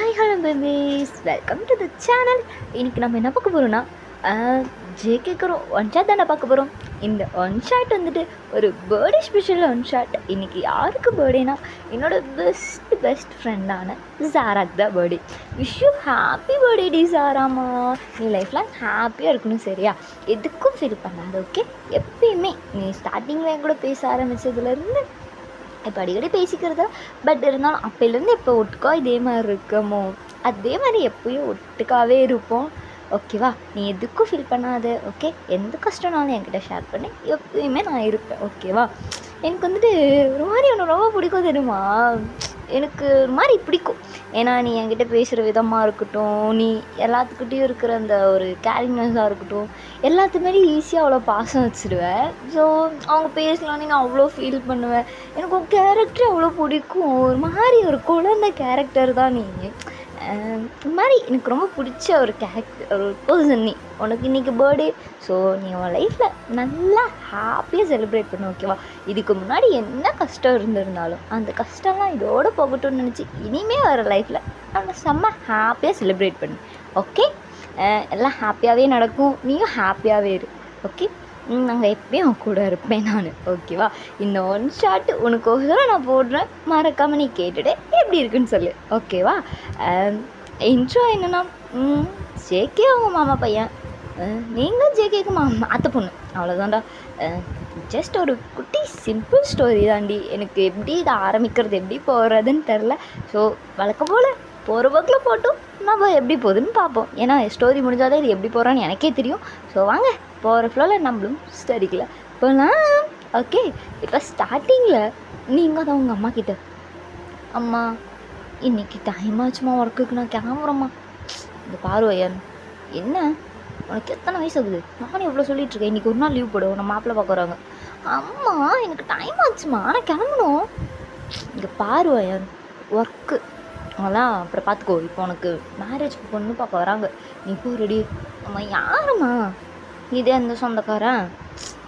Hi hello babies, welcome to the channel. இன்றைக்கி நம்ம என்ன பார்க்க போகிறோன்னா ஜே கேட்குறோம் ஒன் ஷாட் தானே பார்க்க போகிறோம். இந்த ஒன் ஷாட் வந்துட்டு ஒரு பர்த்டே ஸ்பெஷல் ஒன் ஷாட். இன்றைக்கி யாருக்கு பர்த்டேனா என்னோடய பெஸ்ட் ஃப்ரெண்டான ஜாராக்கு தான் birthday. Wish you happy birthday டி ஜாராமா. நீ லைஃப்லாம் ஹாப்பியாக இருக்கணும், சரியா? எதுக்கும் ஃபீல் பண்ணாது, ஓகே? எப்பயுமே நீ ஸ்டார்டிங்கில் என் கூட பேச ஆரம்பித்ததுலேருந்து இப்போ அடிக்கடி பேசிக்கிறதா, பட் இருந்தாலும் அப்போலேருந்து இப்போ ஒட்டுக்கா இதே மாதிரி இருக்கமோ அதே மாதிரி எப்பயும் ஒட்டுக்காவே இருப்போம், ஓகேவா? நீ எதுக்கும் ஃபீல் பண்ணாத, ஓகே? எந்த கஷ்டம்னாலும் என்கிட்ட ஷேர் பண்ணி எப்பயுமே நான் இருப்பேன், ஓகேவா? எனக்கு வந்துட்டு ஒரு மாதிரி ஒன்று ரொம்ப பிடிக்கும் தெரியுமா, எனக்கு ஒரு மாதிரி பிடிக்கும். ஏன்னா நீ என்கிட்ட பேசுகிற விதமாக இருக்கட்டும், நீ எல்லாத்துக்கிட்டேயும் இருக்கிற அந்த ஒரு கேரிங்னஸாக இருக்கட்டும், எல்லாத்துமாரி ஈஸியாக அவ்வளோ பாசம் வச்சுடுவேன். ஸோ அவங்க பேசலான்னு நான் அவ்வளோ ஃபீல் பண்ணுவேன். எனக்கு ஒரு கேரக்டர் அவ்வளோ பிடிக்கும். ஒரு மாதிரி ஒரு குழந்தை கேரக்டர் தான் நீ. இந்த மாதிரி எனக்கு ரொம்ப பிடிச்ச ஒரு கேரக்டர், ஒரு பர்சன் நீ. உனக்கு இன்றைக்கி பர்த்டே. ஸோ நீ உன் லைஃப்பில் நல்லா ஹாப்பியாக செலிப்ரேட் பண்ணு, ஓகேவா? இதுக்கு முன்னாடி என்ன கஷ்டம் இருந்திருந்தாலும் அந்த கஷ்டம்லாம் இதோடு போகட்டும்னு நினச்சி இனிமேல் வர லைஃப்பில் நம்ம செம்ம ஹாப்பியாக செலிப்ரேட் பண்ணு, ஓகே? எல்லாம் ஹாப்பியாகவே நடக்கும், நீயும் ஹாப்பியாகவே இரு, ஓகே? நாங்கள் எப்பயும் அவன் கூட இருப்பேன் நான், ஓகேவா? இந்த ஒன் ஷாட்டு உனக்கோசரம் நான் போடுறேன், மறக்காமல் நீ கேட்டுட்டு எப்படி இருக்குன்னு சொல்லு, ஓகேவா? இன்ட்ரோ என்னென்னா, ஜேகே அவங்க மாமா பையன், நீங்கள் ஜேகேக்கு மாமா அத்தை பொண்ணு, அவ்வளோதான்டா. ஜஸ்ட் ஒரு குட்டி சிம்பிள் ஸ்டோரி தாண்டி. எனக்கு எப்படி இதை ஆரம்பிக்கிறது, எப்படி போகிறதுன்னு தெரில. ஸோ வழக்கம் போல் போகிற போக்கில் போட்டும் நம்ம எப்படி போகுதுன்னு பார்ப்போம். ஏன்னா ஸ்டோரி முடிஞ்சாதான் இது எப்படி போகிறான்னு எனக்கே தெரியும். ஸோ வாங்க போகிற ஃப்ளோவில் நம்மளும் ஸ்டோரிக்கல போகலாம், ஓகே? இப்போ ஸ்டார்டிங்கில் நீங்கள் தான் உங்கள் அம்மா கிட்ட, அம்மா இன்றைக்கி டைம் ஆச்சுமா, ஒர்க்குக்கு நான் கிளம்புறேம்மா. இந்த பார்வையன், என்ன உனக்கு எத்தனை வயசு ஆகுது? நானும் எவ்வளோ சொல்லிகிட்ருக்கேன், இன்றைக்கி ஒரு நாள் லீவ் போடுவோம், நம்ம மாப்பிள்ளை பார்க்க வராங்க. அம்மா எனக்கு டைம் ஆச்சுமா, ஆனால் கிளம்பணும். இங்கே பார்வையன் ஒர்க்கு அதெல்லாம் அப்புறம் பார்த்துக்கோ. இப்போ உனக்கு மேரேஜ் பொண்ணு பார்க்க வராங்க, நீ போ ரெடி. அம்மா யாரும்மா? இதே அந்த சொந்தக்காரன்,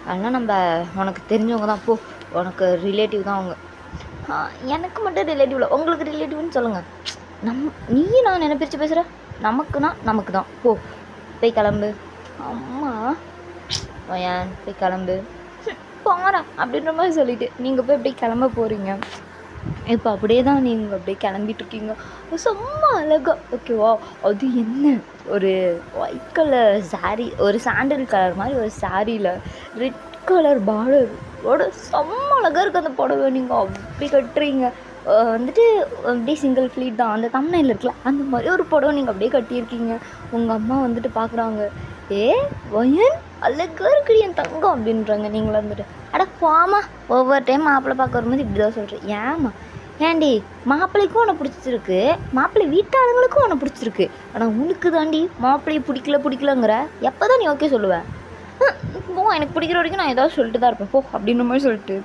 அதெல்லாம் நம்ம உனக்கு தெரிஞ்சவங்க தான், போ. உனக்கு ரிலேட்டிவ் தான் அவங்க. எனக்கு மட்டும் ரிலேட்டிவில், உங்களுக்கு ரிலேட்டிவ்னு சொல்லுங்கள். நீ நான் என்ன பிரித்து பேசுகிறேன்? நமக்கு தான், போ போய் கிளம்பு. அம்மா ஏன் போய் கிளம்பு போகிறா அப்படின்ற மாதிரி சொல்லிவிட்டு நீங்கள் போய் அப்படியே கிளம்ப போகிறீங்க. இப்போ அப்படியே தான் நீங்கள் அப்படியே கிளம்பிட்டுருக்கீங்க, செம்ம அழகா, ஓகேவா? அது என்ன, ஒரு ஒயிட் கலர் சாரீ, ஒரு சாண்டில் கலர் மாதிரி ஒரு சாரியில் ரெட் கலர் பார்டரோட செம்ம அழகாக இருக்குது அந்த புடவை. நீங்கள் அப்படி கட்டுறீங்க, வந்துட்டு அப்படியே சிங்கிள் ஃப்ளீட் தான், அந்த தம்ப்நெயில் இருக்குல்ல அந்த மாதிரி ஒரு புடவை நீங்கள் அப்படியே கட்டியிருக்கீங்க. உங்கள் அம்மா வந்துட்டு பார்க்குறாங்க, ஏ வயன் அழகாக இருக்குடி என் தங்கம் அப்படின்றாங்க. நீங்களும் வந்துட்டு அட போமா, ஒவ்வொரு டைம் மாப்பிள்ளை பார்க்க வரும்போது இப்படி தான் சொல்கிறேன். ஏம்மா? ஏன்டி, மாப்பிள்ளைக்கும் உன்னை பிடிச்சிருக்கு, மாப்பிள்ளை வீட்டாளுங்களுக்கும் உன்னை பிடிச்சிருக்கு, ஆனால் உனக்கு தாண்டி மாப்பிள்ளையை பிடிக்கலங்கிற. எப்போ தான் நீ ஓகே சொல்லுவேன்? போ, எனக்கு பிடிக்கிற வரைக்கும் நான் ஏதாவது சொல்லிட்டு தான் இருப்பேன், போ அப்படின்ற மாதிரி சொல்லிட்டு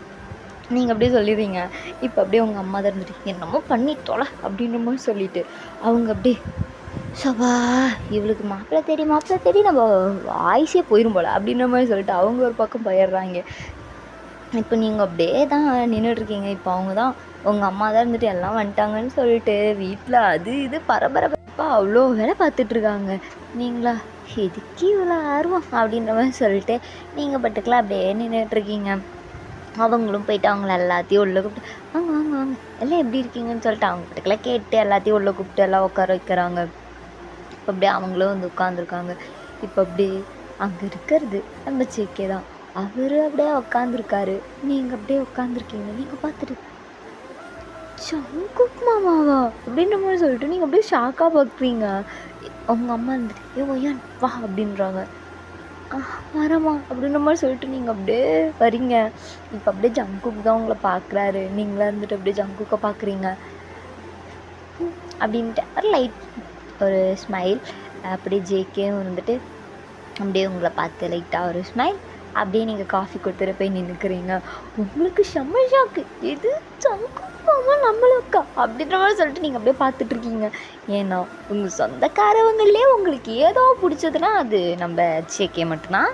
நீங்கள் அப்படியே சொல்லிடுறீங்க. இப்போ அப்படியே உங்கள் அம்மா தான் இருந்துட்டு என்னமோ பண்ணி தொலை அப்படின்ற மாதிரி சொல்லிவிட்டு அவங்க அப்படியே சவா இவளுக்கு மாப்பிள்ளை தேடி நம்ம ஆயுசே போயிடும் போல் அப்படின்ற மாதிரி சொல்லிட்டு அவங்க ஒரு பக்கம் போயிடுறாங்க. இப்போ நீங்கள் அப்படியே தான் நின்றுட்டுருக்கீங்க. இப்போ அவங்க தான், உங்கள் அம்மா தான் இருந்துட்டு எல்லாம் வந்துட்டாங்கன்னு சொல்லிட்டு வீட்டில் அது இது பரபரப்பாக அவ்வளோ வேலை பார்த்துட்ருக்காங்க. நீங்களா எதுக்கு இவ்வளோ ஆர்வம் அப்படின்ற மாதிரி சொல்லிட்டு நீங்கள் பட்டுக்கெலாம் அப்படியே நின்றுட்டுருக்கீங்க. அவங்களும் போயிட்டு அவங்கள எல்லாத்தையும் உள்ளே கூப்பிட்டு வாங்க வாங்க வாங்க எல்லாம் எப்படி இருக்கீங்கன்னு சொல்லிட்டு அவங்க பட்டுக்கெல்லாம் கேட்டு எல்லாத்தையும் உள்ளே கூப்பிட்டு எல்லாம் உட்கார வைக்கிறாங்க. இப்போ அப்படியே அவங்களும் வந்து உட்காந்துருக்காங்க. இப்போ அப்படியே அங்கே இருக்கிறது நம்ம ஜேகே தான். அவர் அப்படியே உட்காந்துருக்காரு, நீங்கள் அப்படியே உட்காந்துருக்கீங்க. நீங்கள் பார்த்துட்டு ஜங்குக் மாமாவா அப்படின்ற மாதிரி சொல்லிட்டு நீங்கள் அப்படியே ஷாக்காக பார்க்குறீங்க. அவங்க அம்மா இருந்துட்டு ஏ ஒய்யான் வா அப்படின்றாங்க. வரமா அப்படின்ற மாதிரி சொல்லிட்டு நீங்கள் அப்படியே வரீங்க. இப்போ அப்படியே ஜங்குக் தான் உங்களை பார்க்குறாரு, நீங்களே இருந்துட்டு அப்படியே ஜங்குக்கை பார்க்குறீங்க. அப்படின்ட்டு ஒரு லைட் ஒரு ஸ்மைல். அப்படியே ஜேகேவும் இருந்துட்டு அப்படியே உங்களை பார்த்து லைட்டாக ஒரு ஸ்மைல். அப்படியே நீங்கள் காஃபி கொடுத்துட்டு போய் நின்றுக்கிறீங்க. உங்களுக்கு செம்ம ஷாக்கு. எது சங்குமாமா நம்மளுக்கா அப்படின்ற மாதிரி சொல்லிட்டு நீங்கள் அப்படியே பார்த்துட்ருக்கீங்க. ஏன்னா உங்கள் சொந்தக்காரவங்களே உங்களுக்கு ஏதோ பிடிச்சதுன்னா அது நம்ம ஜேகே மட்டும்தான்.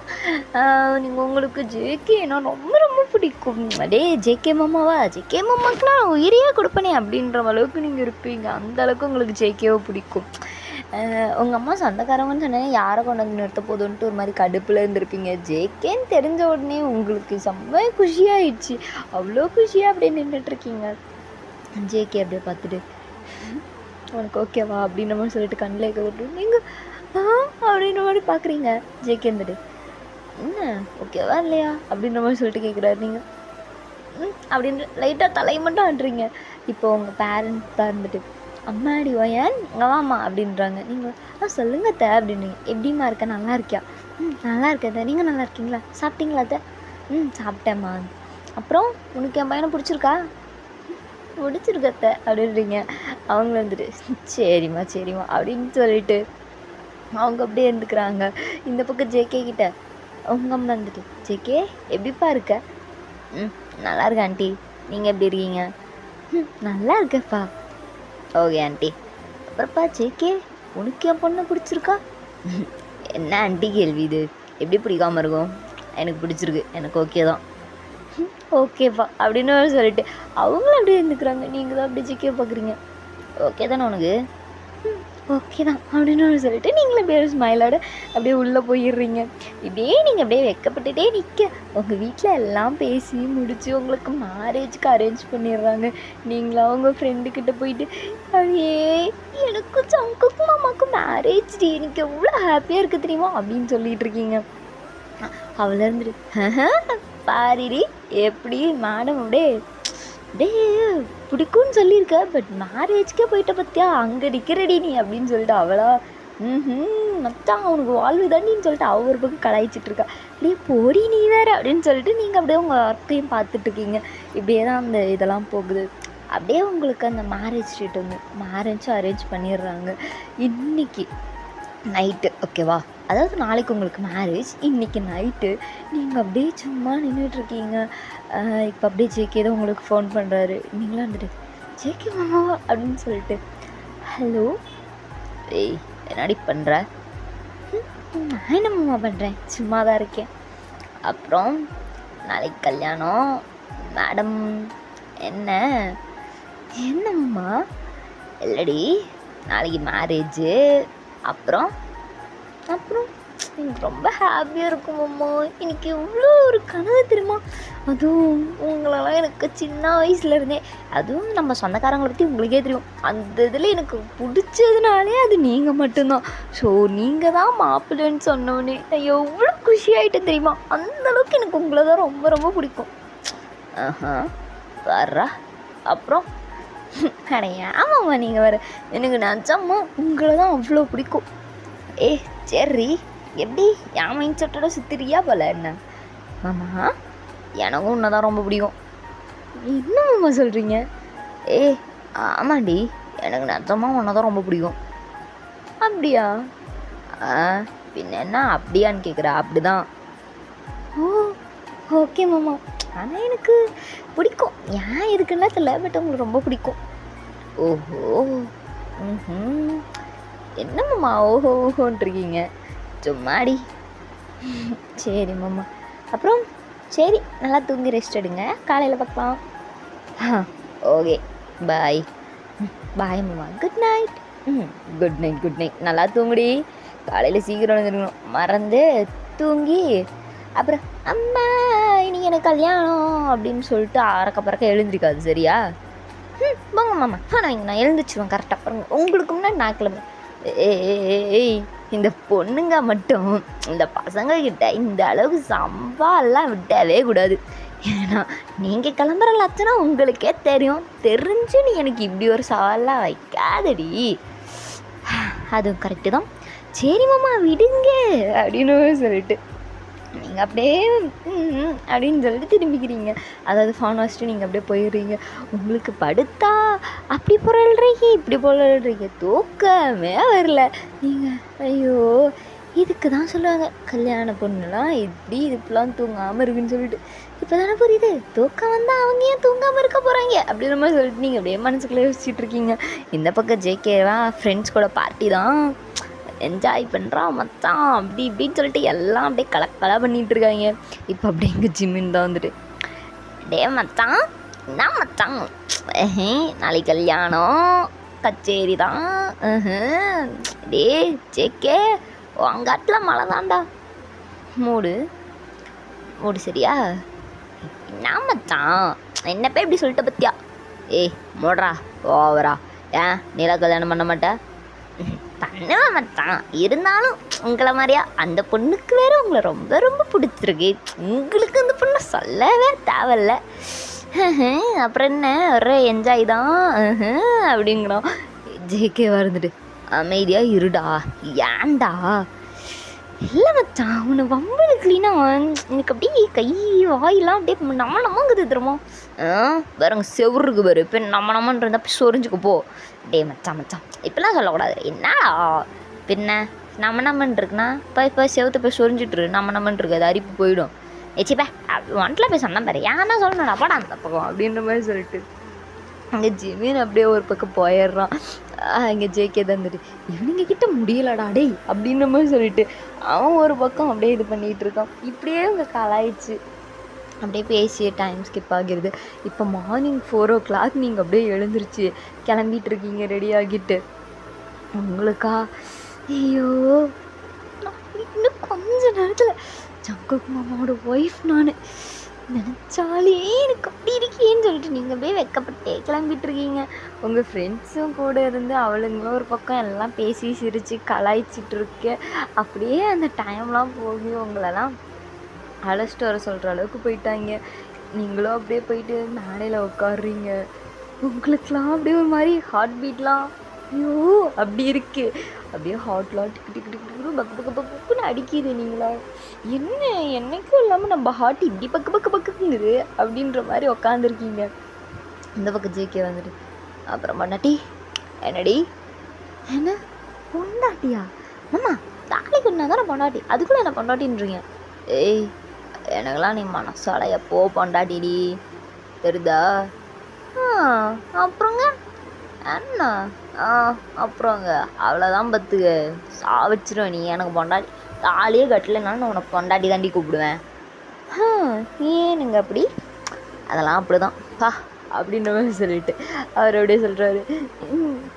நீங்கள் உங்களுக்கு ஜேகேனா ரொம்ப ரொம்ப பிடிக்கும். அப்படியே ஜேகே மாமாவா, ஜேகே மாமாக்கெலாம் நான் உயிரையே கொடுப்பனே அப்படின்ற அளவுக்கு நீங்கள் இருப்பீங்க. அந்த அளவுக்கு உங்களுக்கு ஜேகேவை பிடிக்கும். உங்கள் அம்மா சொந்தக்காரங்கன்னு சொன்னேன், யாரை கொண்டு வந்து நிறுத்த போதுன்ட்டு ஒரு மாதிரி கடுப்பில் இருந்திருப்பீங்க. ஜேகேன்னு தெரிஞ்ச உடனே உங்களுக்கு செம்ம குஷியாகிடுச்சு. அவ்வளோ குஷியாக அப்படியே நின்றுட்டுருக்கீங்க. ஜேகே அப்படியே பார்த்துட்டு உனக்கு ஓகேவா அப்படின்ற மாதிரி சொல்லிட்டு கண்ணில் கேட்டு நீங்கள் அப்படின்ற மாதிரி பார்க்குறீங்க. ஜேகே இருந்துட்டு என்ன ஓகேவா இல்லையா அப்படின்ற மாதிரி சொல்லிட்டு கேட்குறாரு. நீங்கள் அப்படின்ற லைட்டாக தலையை மட்டும் ஆடுறீங்க. இப்போ உங்கள் பேரண்ட்ஸ் தான் இருந்துட்டு அம்மாடி ஓயன் இங்கே வாம்மா அப்படின்றாங்க. நீங்கள் சொல்லுங்க அத்தை அப்படின்றீங்க. எப்படிம்மா இருக்க, நல்லா இருக்கியா? நல்லா இருக்கேன். நீங்கள் நல்லா இருக்கீங்களா? சாப்பிட்டீங்களா அத்தை? சாப்பிட்டேம்மா. அப்புறம் உனக்கு என் பையனை பிடிச்சிருக்கா? பிடிச்சிருக்கு அத்தை அப்படின்றீங்க. அவங்க வந்துட்டு சரிம்மா சரிம்மா அப்படின்னு சொல்லிட்டு அவங்க அப்படியே இருந்துக்கிறாங்க. இந்த பக்கம் ஜேகே கிட்ட உங்கள் அம்மா வந்துட்டு ஜேகே எப்படிப்பா இருக்க? நல்லா இருக்கேன் ஆண்டி, நீங்கள் எப்படி இருக்கீங்க? நல்லா இருக்கேப்பா. Okay aunty. அப்புறப்பா ஜேகே உனக்கு என் பொண்ணை பிடிச்சிருக்கா? என்ன ஆண்டி கேள்வி இது, எப்படி பிடிக்காமல் இருக்கும்? எனக்கு பிடிச்சிருக்கு, எனக்கு ஓகே தான். ஓகேப்பா அப்படின்னு சொல்லிட்டு அவங்களும் அப்படியே இருந்துக்கிறாங்க. நீங்கள் தான் அப்படியே ஜேகே பார்க்குறீங்க. ஓகே தானே உனக்கு? ஓகே தான் அப்படின்னு சொல்லிட்டு நீங்களும் அப்படியே ஸ்மைலோட அப்படியே உள்ளே போயிடுறீங்க. இப்படியே நீங்கள் அப்படியே வெக்கப்பட்டுட்டே நிற்க உங்கள் வீட்டில் எல்லாம் பேசி முடித்து உங்களுக்கு மேரேஜுக்கு அரேஞ்ச் பண்ணிடுறாங்க. நீங்களும் அவங்க ஃப்ரெண்டுக்கிட்ட போயிட்டு அப்படியே எனக்கும் சங்குக்கும் மாமாக்கும் மேரேஜ் டே, எனக்கு எவ்வளோ ஹாப்பியாக இருக்குது தெரியுமா அப்படின்னு சொல்லிட்டு இருக்கீங்க. அவளை இருந்துட்டு பாரிடி எப்படி மேடம் அப்படியே அப்படியே பிடிக்கும்னு சொல்லியிருக்க, பட் மேரேஜ்க்கே போயிட்ட பற்றியா அங்கே நிற்கிறடி நீ அப்படின்னு சொல்லிட்டு அவளா மச்சான் அவனுக்கு வாழ்வு தாண்டின்னு சொல்லிட்டு அவ ஒரு பக்கம் கலாய்ச்சிட்ருக்கா. அப்படியே போடி நீ வேறு அப்படின்னு சொல்லிட்டு நீங்கள் அப்படியே உங்கள் ஒர்க்கையும் பார்த்துட்ருக்கீங்க. இப்படியே தான் அந்த இதெல்லாம் போகுது. அப்படியே உங்களுக்கு அந்த மேரேஜ் டேட் வந்து மேரேஜும் அரேஞ்ச் பண்ணிடுறாங்க இன்றைக்கி நைட்டு. ஓகேவா? அதாவது நாளைக்கு உங்களுக்கு மேரேஜ், இன்றைக்கி நைட்டு நீங்கள் அப்படியே சும்மா நின்றுட்டுருக்கீங்க. இப்போ அப்படியே ஜேகே தான் உங்களுக்கு ஃபோன் பண்ணுறாரு. நீங்களாம் வந்துட்டு ஜேகே மாமாவா அப்படின்னு சொல்லிட்டு ஹலோ ஏய் என்னடி பண்ணுற? நான் என்ன மாமா பண்ணுறேன், சும்மா தான் இருக்கேன். அப்புறம் நாளைக்கு கல்யாணம் மேடம். என்ன என்னம்மா? இல்லடி நாளைக்கு மேரேஜு. அப்புறம் அப்புறம் எனக்கு ரொம்ப ஹாப்பியாக இருக்கும் அம்மா. எனக்கு எவ்வளோ ஒரு கனவு தெரியுமா? அதுவும் உங்களெல்லாம் எனக்கு சின்ன வயசுலேருந்தே, அதுவும் நம்ம சொந்தக்காரங்களை பற்றி உங்களுக்கே தெரியும், அந்த இதில் எனக்கு பிடிச்சதுனாலே அது நீங்கள் மட்டும்தான். ஸோ நீங்கள் தான் மாப்பிள்ளைன்னு சொன்னோன்னே நான் எவ்வளோ குஷியாயிட்டேன் தெரியுமா? அந்தளவுக்கு எனக்கு உங்களை தான் ரொம்ப ரொம்ப பிடிக்கும். வர்றா. அப்புறம் ஆமாம்மா நீங்கள் வேறு எனக்கு நினச்சம்மா உங்களை தான் அவ்வளோ பிடிக்கும். சரி எப்படி என் மைண்ட் செட்டோட சுத்திரியா போல என்ன? மாமா எனக்கும் உன்னை தான் ரொம்ப பிடிக்கும். என்ன மாமா சொல்கிறீங்க? ஆமாண்டி எனக்கு நிஜமாக உன்னை தான் ரொம்ப பிடிக்கும். அப்படியா? பின்ன என்ன அப்படியான்னு கேட்குறா? அப்படிதான். ஓகே மாமா, ஆனால் எனக்கு பிடிக்கும். ஏன் இருக்குன்னா தெரியல, பட் உங்களுக்கு ரொம்ப பிடிக்கும். ஓஹோ என்ன மாமா ஓஹோ ஓஹோன்ட்ருக்கீங்க? சும்மாடி. சரி மாமா. அப்புறம் சரி நல்லா தூங்கி ரெஸ்ட் எடுங்க, காலையில் பார்க்கலாம். Okay bye. பாய் மாமா. Good night. Good night good night. நல்லா தூங்குடி, காலையில் சீக்கிரம் எழுந்திருக்கணும், மறந்து தூங்கி அப்புறம் அம்மா இன்னைக்கு எனக்கு கல்யாணம் அப்படின்னு சொல்லிட்டு அறக்க பறக்க எழுந்திருக்காது. சரியா? வாங்க மாமா. நான் எழுந்திரிச்சிருவேன் கரெக்டாக. பாருங்க உங்களுக்கு முன்னாடி நான் கிளம்புறேன். ஏய் இந்த பொண்ணுங்க மட்டும் இந்த பசங்கக்கிட்ட இந்த அளவுக்கு சம்பாலாம் விட்டவே கூடாது. ஏன்னா நீங்கள் கிளம்புற லட்சணம் உங்களுக்கே தெரியும். தெரிஞ்சு நீ எனக்கு இப்படி ஒரு சவாலாக வைக்காதடி. அதுவும் கரெக்டு தான். சரி மாமா விடுங்க அப்படின்னு சொல்லிட்டு நீங்கள் அப்படியே அப்படின்னு சொல்லிட்டு திரும்பிக்கிறீங்க. அதாவது ஃபோன் வச்சுட்டு நீங்கள் அப்படியே போயிடுறீங்க. உங்களுக்கு படுத்தா அப்படி பொருள்றீங்க, இப்படி பொருள்றீங்க, தூக்கமே வரல. நீங்கள் ஐயோ இதுக்கு தான் சொல்லுவாங்க கல்யாண பொண்ணுலாம் எப்படி இப்படிலாம் தூங்காமல் இருக்குன்னு சொல்லிட்டு. இப்போ தானே புரியுது, தூக்கம் வந்தால் அவங்க ஏன் தூங்காமல் இருக்க போகிறாங்க அப்படின்ற மாதிரி சொல்லிட்டு நீங்கள் அப்படியே மனசுக்குள்ளே யோசிச்சுட்டு இருக்கீங்க. இந்த பக்கம் ஜேகேவா ஃப்ரெண்ட்ஸ் கூட பார்ட்டி தான் என்ஜாய் பண்ணுறான் மச்சான் அப்படி இப்படின்னு சொல்லிட்டு எல்லாம் அப்படியே கலக்கலா பண்ணிகிட்டு இருக்காங்க. இப்போ அப்படியே எங்கள் ஜிம்மின் தான் வந்துட்டு, டே மச்சான் என்ன மச்சான், நாளைக்கு கல்யாணம் கச்சேரி தான், டே ஜேகே உங்காட்டில் மழை தான்டா, மூடு மூடு சரியா, என்ன மச்சான் என்ன போய் இப்படி சொல்லிட்ட பத்தியா, ஏய் மூடுறா ஓவரா, ஏன் நீலா கல்யாணம் பண்ண மாட்டேன், பண்ணுவேன் மச்சான், இருந்தாலும் உங்களை மாதிரியா அந்த பொண்ணுக்கு வேறு உங்களை ரொம்ப ரொம்ப பிடிச்சிருக்கு, உங்களுக்கு அந்த பொண்ணு சொல்லவே தேவையில்ல, அப்புறம் என்ன ஒரே என்ஜாய் தான் அப்படிங்கிறோம். ஜேகே வந்துட்டு, அமைதியாக இருடா, ஏன்டா, இல்லை மச்சான் உன்னை வம்பளுக்குலினா எனக்கு அப்படியே கை வாயெல்லாம் அப்படியே நம்மங்குது தெரியுமா, வேறங்க செவருக்கு பாரு இப்போ நம்மன்னு இருந்தால் போய் சொரிஞ்சுக்கு போ, டே மச்சான் மச்சான் இப்பெல்லாம் சொல்லக்கூடாது, என்னடா பின்ன நம்மன்னு இருக்குன்னா இப்போ செவத்து போய் சொரிஞ்சிட்ரு நம்மன்னு இருக்கு, அது அரிப்பு போயிடும், ஏச்சிப்பா ஒன்ட்டில் போய் சொன்ன பாரு ஏன்னா சொல்லணும்டா பாடா அந்த பக்கம் அப்படின்ற மாதிரி சொல்லிட்டு அங்கே ஜிமின் அப்படியே ஒரு பக்கம் போயிடுறான். இங்கே ஜேகே தந்துட்டு, இவனுங்க கிட்ட முடியலடா டே அப்படின்ற மாதிரி சொல்லிட்டு அவன் ஒரு பக்கம் அப்படியே இது பண்ணிகிட்டு இருக்கான். இப்படியே அவங்க கலாயிடுச்சு அப்படியே பேசி டைம் ஸ்கிப் ஆகிடுது. இப்போ மார்னிங் 4 o'clock நீங்கள் அப்படியே எழுந்திருச்சு கிளம்பிட்டு இருக்கீங்க ரெடி ஆகிட்டு. உங்களுக்கா ஐயோ இன்னும் கொஞ்ச நேரத்தில் ஜங்குக் மாமாவோட ஒய்ஃப் நான் நினச்சாலே எனக்கு அப்படி இருக்கேன்னு சொல்லிட்டு நீங்கள் அப்படியே வெக்கப்பட்டே கிளம்பிட்டுருக்கீங்க. உங்கள் ஃப்ரெண்ட்ஸும் கூட இருந்து அவளுங்களும் ஒரு பக்கம் எல்லாம் பேசி சிரித்து கலாய்ச்சிட்டு இருக்க. அப்படியே அந்த டைம்லாம் போகி உங்களெல்லாம் அழைச்சிட்டு வர சொல்கிற அளவுக்கு போயிட்டாங்க. நீங்களும் அப்படியே போயிட்டு மேடையில் உட்காடுறீங்க. உங்களுக்கெலாம் அப்படியே ஒரு மாதிரி ஹார்ட் பீட்லாம் ஐயோ அப்படி இருக்குது. அப்படியே ஹார்ட்லாம் டிக்கு டிக்கு டிக்கு பக்கு பக்கு பக்குன்னு அடிக்கிது. நீங்களா என்ன என்னைக்கும் இல்லாமல் நம்ம ஹார்ட் இப்படி பக்கு பக்கு பக்குங்குது அப்படின்ற மாதிரி உக்காந்துருக்கீங்க. இந்த பக்கம் ஜேகே வந்துட்டு, அப்புறம் பொண்டாட்டி என்னடி, என்ன பொண்டாட்டியா மாமா, தாலி கொண்டா தானே பொண்டாட்டி, அதுக்குள்ளே என்ன பொண்டாட்டின்றீங்க, ஏய் எனக்கெல்லாம் நீ மனசால எப்போ பொண்டாட்டிடி தெரியுதா, அப்புறங்க என்ன அப்புறங்க அவ்வளோதான் பத்துக்க சாவச்சிருவேன், நீ எனக்கு பொண்டாட்டி தாலியே கட்டலைனாலும் நான் உனக்கு பொண்டாட்டி தாண்டி கூப்பிடுவேன், ஏனுங்க அப்படி, அதெல்லாம் அப்படி தான் பா அப்படின்ற மாதிரி சொல்லிட்டு அவர் அப்படியே சொல்கிறாரு.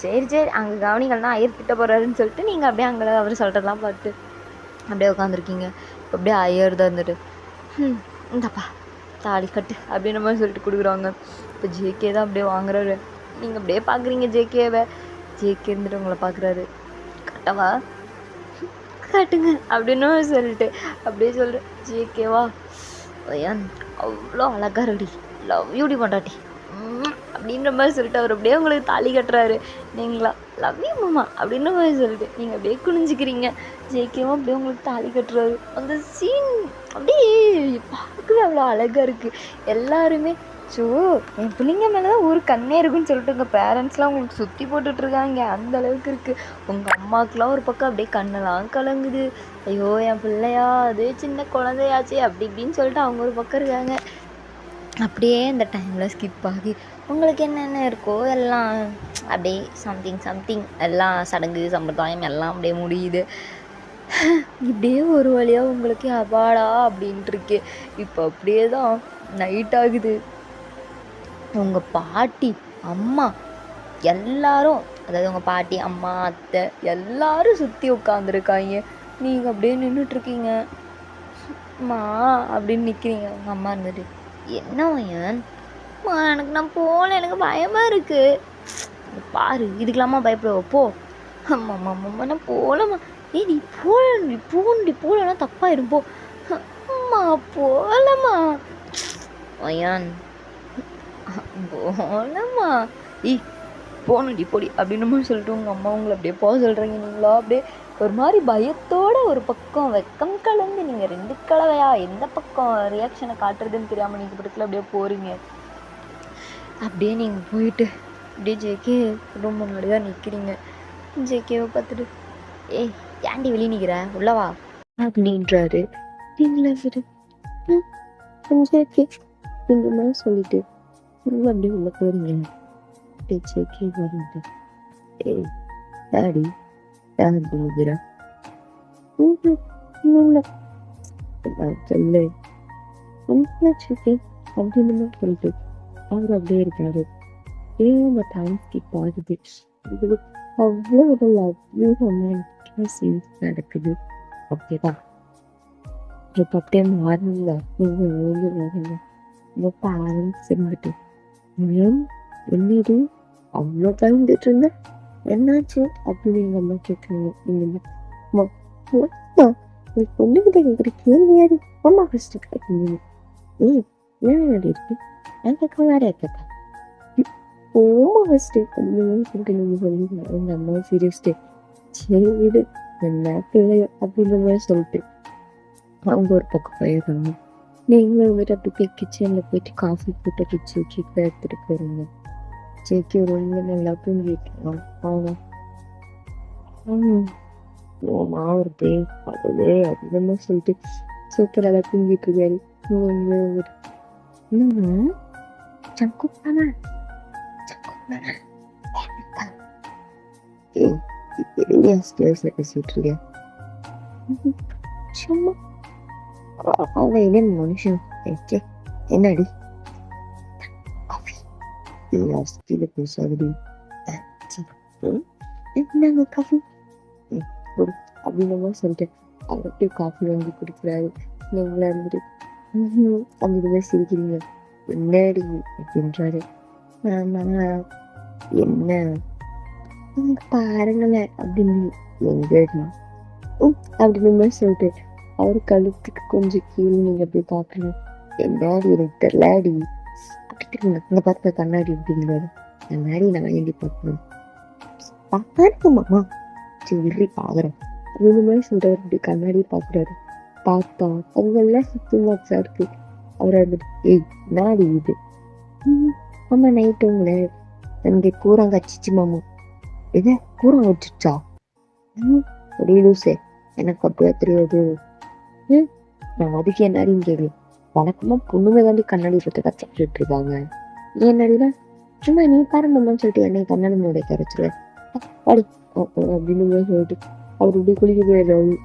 சரி சரி அங்கே கவனிகள்னா ஐயர் திட்ட போகிறாருன்னு சொல்லிட்டு நீங்கள் அப்படியே அங்கே அவர் சொல்கிறதெல்லாம் பார்த்து அப்படியே உட்காந்துருக்கீங்க. இப்போ அப்படியே ஐயர் தான் வந்துட்டு, இந்தப்பா தாலி கட்டு அப்படின்ற மாதிரி சொல்லிட்டு கொடுக்குறாங்க. இப்போ ஜேகே தான் அப்படியே வாங்குறாரு. நீங்கள் அப்படியே பார்க்குறீங்க ஜேகேவை. ஜேகே இருந்துட்டு உங்களை பார்க்குறாரு. கட்டவா காட்டுங்க அப்படின்னு சொல்லிட்டு அப்படியே சொல்கிறேன். ஜேகேவா ஏன் அவ்வளோ அழகா ரெடி, லவ் யூடி பொண்டாட்டி அப்படின்ற மாதிரி சொல்லிட்டு அவர் அப்படியே உங்களுக்கு தாலி கட்டுறாரு. நீங்களா லவ் யூ மாமா அப்படின்ற மாதிரி சொல்லிட்டு நீங்கள் அப்படியே குனிஞ்சிக்கிறீங்க. ஜேகேவும் அப்படியே உங்களுக்கு தாலி கட்டுறாரு. அந்த சீன் அப்படியே பார்க்கவே அவ்வளோ அழகாக இருக்குது. எல்லாருமே ஸோ என் பிள்ளைங்க மேலே தான் ஒரு கண்ணே இருக்குன்னு சொல்லிட்டு உங்கள் பேரண்ட்ஸ்லாம் உங்களுக்கு சுற்றி போட்டுட்ருக்காங்க. அந்த அளவுக்கு இருக்குது. உங்கள் அம்மாவுக்குலாம் ஒரு பக்கம் அப்படியே கண்ணெல்லாம் கலங்குது. ஐயோ என் பிள்ளையா அது சின்ன குழந்தையாச்சே அப்படி இப்படின்னு சொல்லிட்டு அவங்க ஒரு பக்கம் இருக்காங்க. அப்படியே அந்த டைமில் ஸ்கிப் ஆகி உங்களுக்கு என்னென்ன இருக்கோ எல்லாம் அப்படியே சம்திங் எல்லாம் சடங்கு சம்பிரதாயம் எல்லாம் அப்படியே முடியுது. இப்படியே ஒரு வழியாக உங்களுக்கு அபாடா அப்படின்ட்டு இருக்கு. இப்போ அப்படியே தான் நைட் ஆகுது. உங்கள் பாட்டி அம்மா எல்லாரும், அதாவது உங்கள் பாட்டி அம்மா அத்தை எல்லாரும் சுற்றி உட்காந்துருக்காங்க. நீங்கள் அப்படியே நின்றுட்டுருக்கீங்க. அம்மா அப்படின்னு நிற்கிறீங்க. உங்கள் அம்மா இருந்துட்டு, என்ன வயன் அம்மா எனக்கு நான் போகல, எனக்கு பயமாக இருக்குது. பாரு இதுக்கெல்லாமா பயப்படுவோம் போ. அம்மா நான் போகலம்மா. ஏய் நீ போகலன்னா தப்பாயிடும் போ. அம்மா போகலம்மா வயான் போகலம்மா. போகணும்டி போடி அப்படின்னு சொல்லிட்டு உங்கள் அம்மா உங்களை அப்படியே போக சொல்கிறீங்க. நீங்களா அப்படியே ஒரு மாதிரி பயத்தோட ஒரு பக்கம் வெக்கம் கலந்து நீங்கள் 2 கலவையா எந்த பக்கம் ரியாக்ஷனை காட்டுறதுன்னு தெரியாமல் நீங்கள் படத்தில் அப்படியே போகிறீங்க. அப்படியே நீங்கள் போயிட்டு அப்படியே ஜேகே ரூம் முன்னாடி தான் நிற்கிறீங்க. ஜேகேவை பார்த்துட்டு ஏய், ஏன்டி வெளியே நிற்கிற உள்ளவா அப்படின்றாரு. நீங்களா சரி கொஞ்சம் இந்த மாதிரி சொல்லிட்டு அப்படியே உள்ள போறீங்க. பேச்சே வருது. ஏய் டாடி யார் போகிறா இல்லை சொல்லு அப்படின்னு சொல்லிட்டு அவர் அப்படியே இருக்காரு. ஏன் டைம் ஸ்கிப் ஆகுது. இது அவ்வளோ ஒரு லவ்லி ரொமான்டிக்காக சீன்ஸ் நடக்குது. ஓகேவா இப்போ அப்படியே மாறுங்க. நீங்கள் ஓய்வு வரீங்க. உங்கள் பேரண்ட்ஸ் இருந்துட்டு ஏன் என்னது அவ்வளோ பயந்துட்டு இருந்த என்னாச்சு அப்படின்னு எங்கள் அம்மா கேட்குறாங்க. நீங்கள் பொண்ணுகிட்ட கேட்குற கேள்வியாரு அம்மா ஃபஸ்ட்டு கேட்குறீங்க. ஏய் ஏன் இருக்கு நான் கேட்க வேற கேட்க ஓமா ஃபஸ்ட்டு அப்படின்னு சொல்லிட்டு நீங்கள் சொல்லுங்க. எங்கள் அம்மா சீரியஸ்டே சரி விடு என்ன பிள்ளையோ அப்படின்ற மாதிரி சொல்லிட்டு அவங்க ஒரு பக்கம் போயிடுறாங்க. நீங்களும் வந்துட்டு அப்படி போய் கிச்சனில் போயிட்டு காஃபி போட்டு வச்சு கேக் எடுத்துகிட்டு போகிறீங்க. சேக்கி ரொம்ப நல்லா தூங்கிக்கலாம். மாவுறது அதுவே அதிகமாக சொல்லிட்டு சூப்பராக தூங்கிட்டு இருக்காரு. பேசிட்டு இருக்கேன் சும்மா மனுஷன் என்னடி பேசாதடி என்னங்க காஃபி அப்படின்னு சொல்லிட்டு அவர்கிட்ட காஃபி வாங்கி குடிக்கிறாரு. நீங்களா இருந்துட்டு அந்த மாதிரி சிரிக்கிறீங்க. என்னடி அப்படின்றாரு. என்ன பாருங்களேன் அப்படின்னு எங்கடி அப்படின்னு சொல்லிட்டு அவரு கழுத்துக்கு கொஞ்சம் கீழே நீங்க போய் பாக்குறீங்க. என்னடி எனக்கு தெரியலாடி அந்த பார்த்த கண்ணாடி அப்படிங்கிறாரு. கண்ணாடி நான் ஏண்டி பார்க்கணும் பாருங்கம்மா சரி பாக்குறேன் அப்படின்னு மாதிரி சொல்றாரு. அப்படி கண்ணாடி பாக்குறாரு. பார்த்தா அவங்கெல்லாம் சுத்தமாச்சா இருக்கு. அவரை வந்துட்டு ஏய் நாடி இது ஆமா நைட்டு உங்களை எனக்கு கூறாங்க அச்சிச்சு மாமா எது கூறாங்க வச்சுச்சா லூசே எனக்கு அப்படியே தெரியாது. நான் அதுக்கு என்னடின்னு கேள்வி வழக்கமா பொண்ணுங்க தாண்டி கண்ணாடி பற்றி கச்சிட்டு இருக்காங்க. நீ என்னடினா சும்மா நீ பாருங்கம்மான்னு சொல்லிட்டு என்னை கண்ணாடி மூடை கரைச்சிருவேன் படி அப்படின்னு சொல்லிட்டு அவர் இப்படி குளிக்க போயிடுறாரு.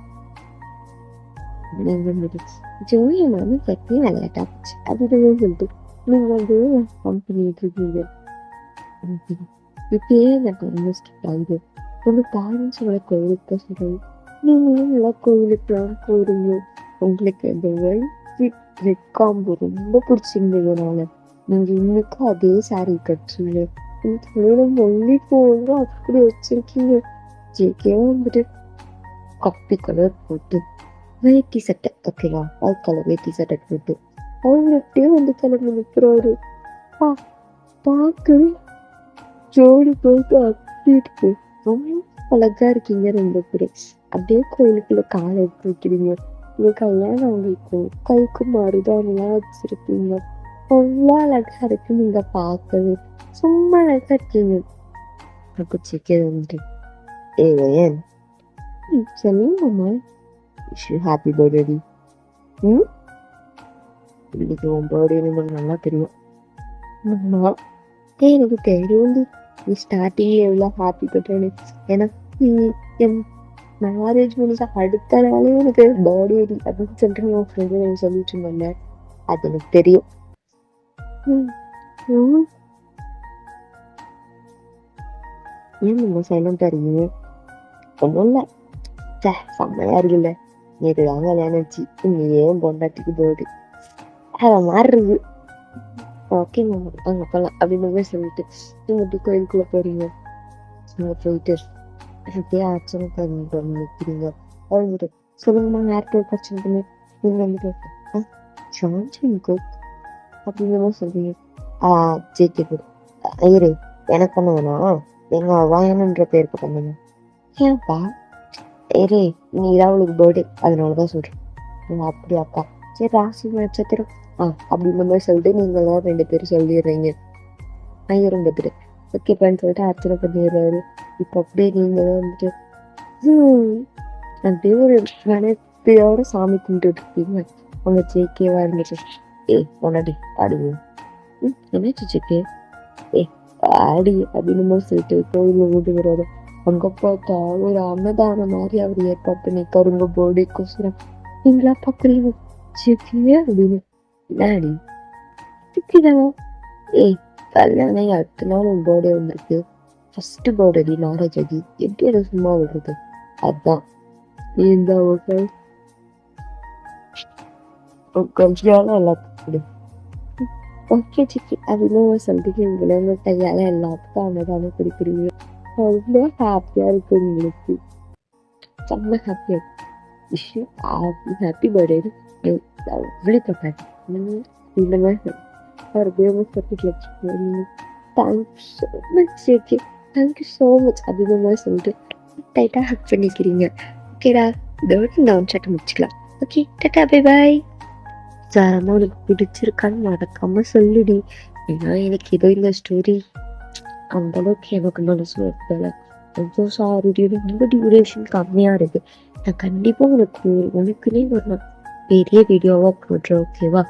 ஜோதிய மாமி கட்டி விளையாட்டா போச்சு அப்படின்னு சொல்லிட்டு நீங்க வந்து பண்ணிட்டு இருக்கீங்க. இப்பயே எனக்கு ரொம்ப ஸ்ட்ரிக்ட் ஆகுது. உங்க பேரண்ட்ஸோட கோயிலுக்கு சொல்றது நீங்களும் நல்லா கோயிலுக்குலாம் போறீங்க. உங்களுக்கு அந்த ரெட் காம்போ ரொம்ப பிடிச்சிருந்ததுனால நீங்க இன்னைக்கும் அதே சாரி கட்டுறீங்க. மொழி போங்க அப்படி வச்சிருக்கீங்க. ஜேகே வந்துட்டு கப்பி கலர் போட்டு வேட்டி சட்டை ஓகேவா ஒயிட் கலர் வேட்டி சட்டை போட்டு அவங்க எப்படியே வந்து கிளம்பி நிற்கிறாரு. பார்க்கவே ஜோடி போயிட்டு அப்படி இருக்கு. ரொம்ப அழகா இருக்கீங்க ரெண்டு பேரும். அப்படியே கோயிலுக்குள்ள காலை எடுத்து வைக்கிறீங்க. உங்க கல்யாணம் அவங்களுக்கு கைக்கு மருதானெல்லாம் வச்சிருக்கீங்க. அவ்வளோ அழகா இருக்கு. நீங்க பார்க்கவே சும்மா அழகா இருக்கீங்க. சிக்கன் வந்துட்டு ஏன் சொல்லுங்கம்மா ஹாப்பி பர்த்டே. இன்னைக்கு உன் பர்த்டே நமக்கு நல்லா தெரியும். எனக்கு தெரியும் நீ ஸ்டார்டிங் எவ்வளோ ஹாப்பி பர்த்டே. எனக்கு என் மேரேஜ் முடிஞ்ச அடுத்த நாளே எனக்கு பர்த்டே அப்படின்னு சொல்லிட்டு என் ஃப்ரெண்டு எனக்கு சொல்லிட்டு இருந்தாங்க. அது எனக்கு தெரியும். ஏன் நீங்க சைலண்டா இருக்கீங்க? ஒன்றும் இல்லை செம்மையா இருக்குல்ல நேற்று தாங்க கல்யாணிச்சு நீ ஏன் பொண்டாட்டிக்கு போகுது அத மாதிரி இருக்கு. ஓகேங்க அங்கே போகலாம் அப்படின்னு சொல்லிட்டு நீங்க அப்படி கோயிலுக்குள்ள போறீங்க. நீங்க போயிட்டு அப்படியே அர்ச்சனை பண்ணி நிற்கிறீங்க. வந்துட்டு சொல்லுங்கம்மா யார்கிட்ட பிரச்சனை பண்ணி நீங்க வந்துட்டு அப்படின்னு சொல்றீங்க. ஜெயிக்கிறது ஐயரு எனக்கு பண்ண வேணாம் எங்க வாயனன்ற பேருக்கு பண்ணுங்க. ஏன்ப்பா ஏரே நீதான் அவளுக்கு பர்த்டே அதனாலதான் சொல்றேன். அப்படியாப்பா சரி ராசி நட்சத்திரம் அப்படின்ற மாதிரி சொல்லிட்டு நீங்களாம் 2 பேரும் சொல்லிடுறீங்க. ஐயோ 2 பேரு ஓகேப்பான்னு சொல்லிட்டு அர்ச்சனை பண்ணிடுறாரு. இப்போ அப்படியே நீங்க வந்துட்டு அப்படியே ஒரு மனத்தையோட சாமி கும்பிட்டு இருக்கீங்க. அவங்க ஜேகேவா இருந்துட்டு பொன்னாடி ஆடுவோம். என்னாச்சு ஜேகே? ஆடி அப்படின்னு சொல்லிட்டு கோயில வீட்டு வராது. அங்க பார்த்தா ஒரு அன்னதானம் மாதிரி அவர் ஏற்பாடு பண்ணிருக்காரு உங்க போர்டேக்கோசரம். நீங்களா பாக்குறீங்க ஜேகே அப்படின்னு. ஆடி திட்டிதானா? கல்யாணம் அடுத்த நாள் உன் பர்த்டே வந்திருக்கு. ஃபர்ஸ்ட் பர்த்டே மேரேஜ் ஆகி எப்படி அதை சும்மா விடுறது? அதான் நீ இந்த கையால எல்லாத்துக்கும் ஓகே சிக்கி அப்படின்னு சொல்லிட்டு உங்களை கையால எல்லாத்துக்கும் அன்னதானம் குடிக்கிறீங்க. ரொம்ப ஹாப்பியா இருக்கு உங்களுக்கு. செம்ம ஹாப்பியா இருக்கு. ஹாப்பி பர்த்டே விழிப்பட்டாங்க இந்த மாதிரி ஒரு famous thank you so much okay thank you so much அப்படின்னு சொல்லிட்டு டைட்டாக ஹக் பண்ணிக்கிறீங்க. ஓகேடா இதோட நான் ஒன் ஷாட்டை முடிச்சுக்கலாம். Okay tata bye bye. சாரமாக உனக்கு பிடிச்சிருக்கான்னு மறக்காம சொல்லுடி. ஏன்னா எனக்கு ஏதோ இந்த ஸ்டோரி அந்த அளவுக்கு எனக்கு மனசு வைக்கல. ரொம்ப சாரி ரொம்ப டியூரேஷன் கம்மியாக இருக்கு. நான் கண்டிப்பாக உனக்குன்னே ஒரு பெரிய வீடியோவாக போடுறேன். ஓகேவா?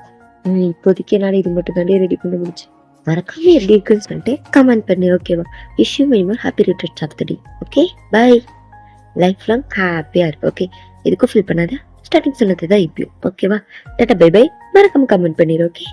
இப்போதைக்கு என்னால் இது மட்டும் தானே ரெடி பண்ண முடிச்சு. மறக்காம எப்படி இருக்குன்னு சொல்லிட்டு கமெண்ட் பண்ணி. ஓகேவா? Wish you many more happy returns of the day. Okay bye. Life long ஹாப்பியா இருக்கு. ஓகே எதுக்கும் ஃபீல் பண்ணாத. ஸ்டார்டிங் சொன்னது தான் இப்பயும். ஓகேவா? Tata bye bye. மறக்காம கமெண்ட் பண்ணிடு. ஓகே.